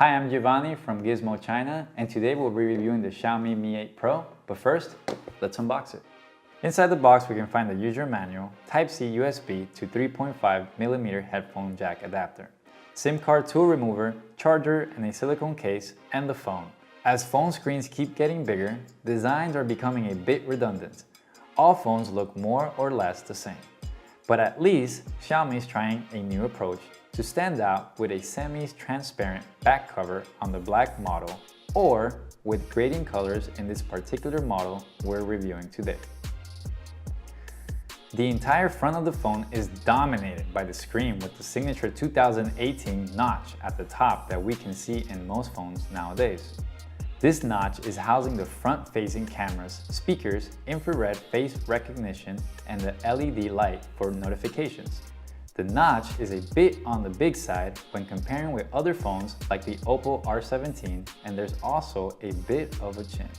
Hi, I'm Giovanni from Gizmo China, and today we'll be reviewing the Xiaomi Mi 8 Pro, but first, let's unbox it. Inside the box we can find the user manual, Type-C USB to 3.5mm headphone jack adapter, SIM card tool remover, charger, and a silicone case, and the phone. As phone screens keep getting bigger, designs are becoming a bit redundant. All phones look more or less the same. But at least Xiaomi is trying a new approach to stand out with a semi-transparent back cover on the black model, or with grading colors in this particular model we're reviewing today. The entire front of the phone is dominated by the screen with the signature 2018 notch at the top that we can see in most phones nowadays. This notch is housing the front-facing cameras, speakers, infrared face recognition, and the LED light for notifications. The notch is a bit on the big side when comparing with other phones like the Oppo R17, and there's also a bit of a chin.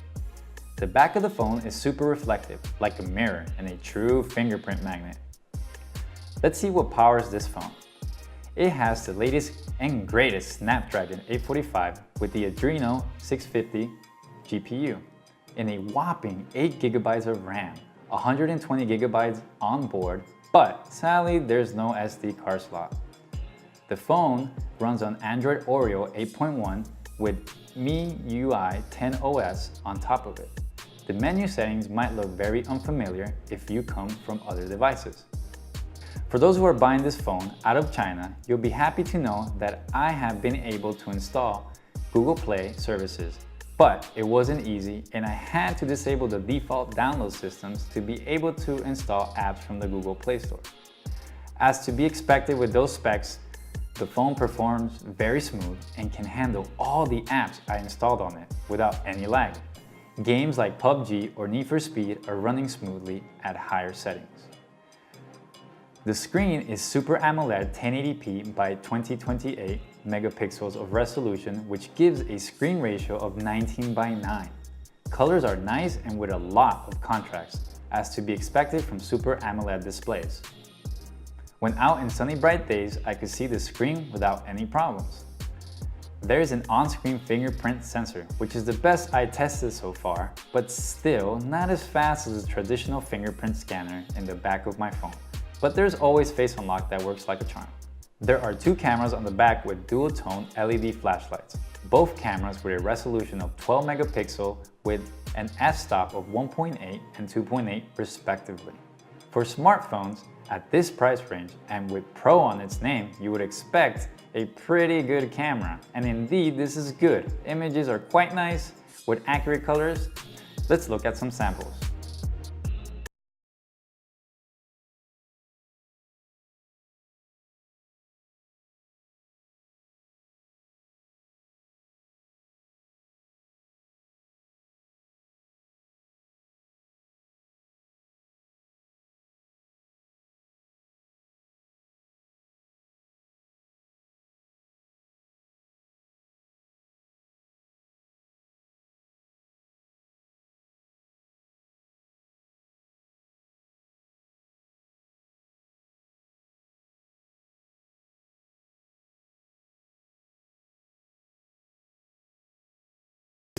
The back of the phone is super reflective, like a mirror and a true fingerprint magnet. Let's see what powers this phone. It has the latest and greatest Snapdragon 845 with the Adreno 650 GPU and a whopping 8GB of RAM, 120GB on board, but sadly there's no SD card slot. The phone runs on Android Oreo 8.1 with MIUI 10 OS on top of it. The menu settings might look very unfamiliar if you come from other devices. For those who are buying this phone out of China, you'll be happy to know that I have been able to install Google Play services, but it wasn't easy and I had to disable the default download systems to be able to install apps from the Google Play Store. As to be expected with those specs, the phone performs very smooth and can handle all the apps I installed on it without any lag. Games like PUBG or Need for Speed are running smoothly at higher settings. The screen is Super AMOLED 1080p by 2028 megapixels of resolution, which gives a screen ratio of 19:9. Colors are nice and with a lot of contrast, as to be expected from Super AMOLED displays. When out in sunny bright days, I could see the screen without any problems. There is an on-screen fingerprint sensor, which is the best I tested so far, but still not as fast as a traditional fingerprint scanner in the back of my phone. But there's always face unlock that works like a charm. There are two cameras on the back with dual-tone LED flashlights, both cameras with a resolution of 12 megapixel with an f-stop of 1.8 and 2.8 respectively. For smartphones at this price range and with Pro on its name, you would expect a pretty good camera, and indeed this is good. Images are quite nice with accurate colors. Let's look at some samples.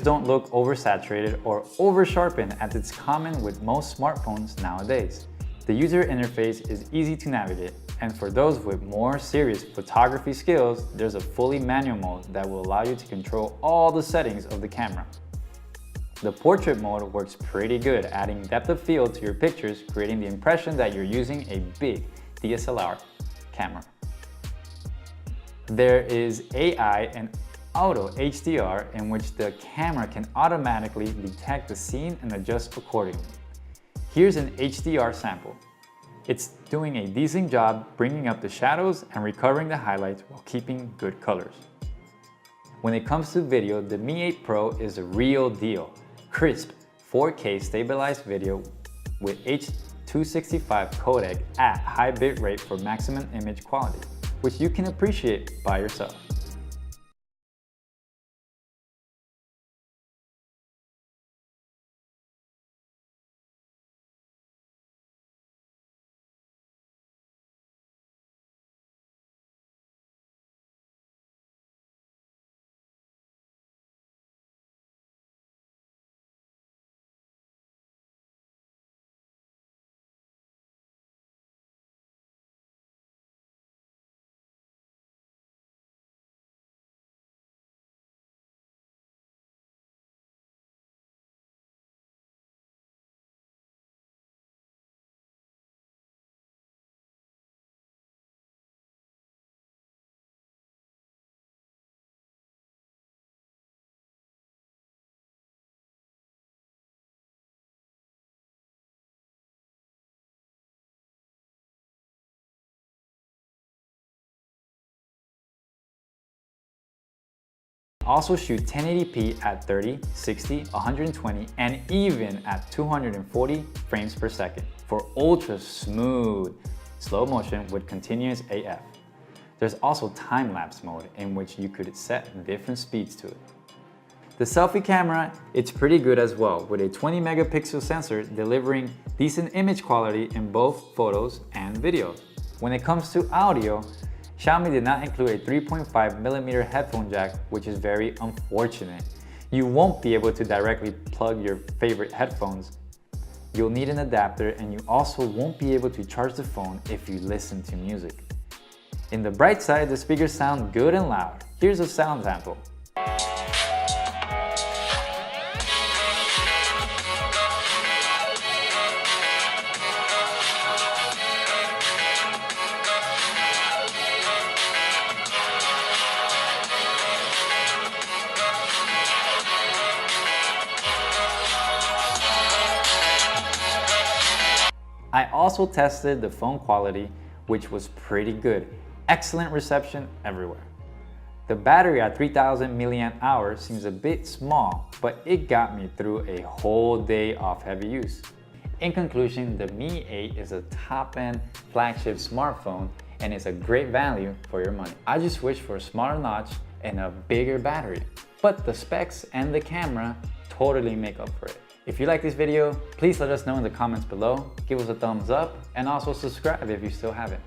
Don't look oversaturated or over-sharpened as it's common with most smartphones nowadays. The user interface is easy to navigate, and for those with more serious photography skills, there's a fully manual mode that will allow you to control all the settings of the camera. The portrait mode works pretty good, adding depth of field to your pictures, creating the impression that you're using a big DSLR camera. There is AI and Auto HDR, in which the camera can automatically detect the scene and adjust accordingly. Here's an HDR sample. It's doing a decent job bringing up the shadows and recovering the highlights while keeping good colors. When it comes to video, the Mi 8 Pro is a real deal. Crisp 4K stabilized video with H.265 codec at high bitrate for maximum image quality, which you can appreciate by yourself. Also shoot 1080p at 30, 60, 120, and even at 240 frames per second for ultra smooth slow motion with continuous AF. There's also time-lapse mode in which you could set different speeds to it. The selfie camera, it's pretty good as well, with a 20 megapixel sensor delivering decent image quality in both photos and videos. When it comes to audio, Xiaomi did not include a 3.5mm headphone jack, which is very unfortunate. You won't be able to directly plug your favorite headphones. You'll need an adapter, and you also won't be able to charge the phone if you listen to music. In the bright side, the speakers sound good and loud. Here's a sound sample. I also tested the phone quality, which was pretty good. Excellent reception everywhere. The battery at 3000 mAh seems a bit small, but it got me through a whole day of heavy use. In conclusion, the Mi8 is a top-end flagship smartphone and is a great value for your money. I just wish for a smaller notch and a bigger battery, but the specs and the camera totally make up for it. If you like this video, please let us know in the comments below, give us a thumbs up, and also subscribe if you still haven't.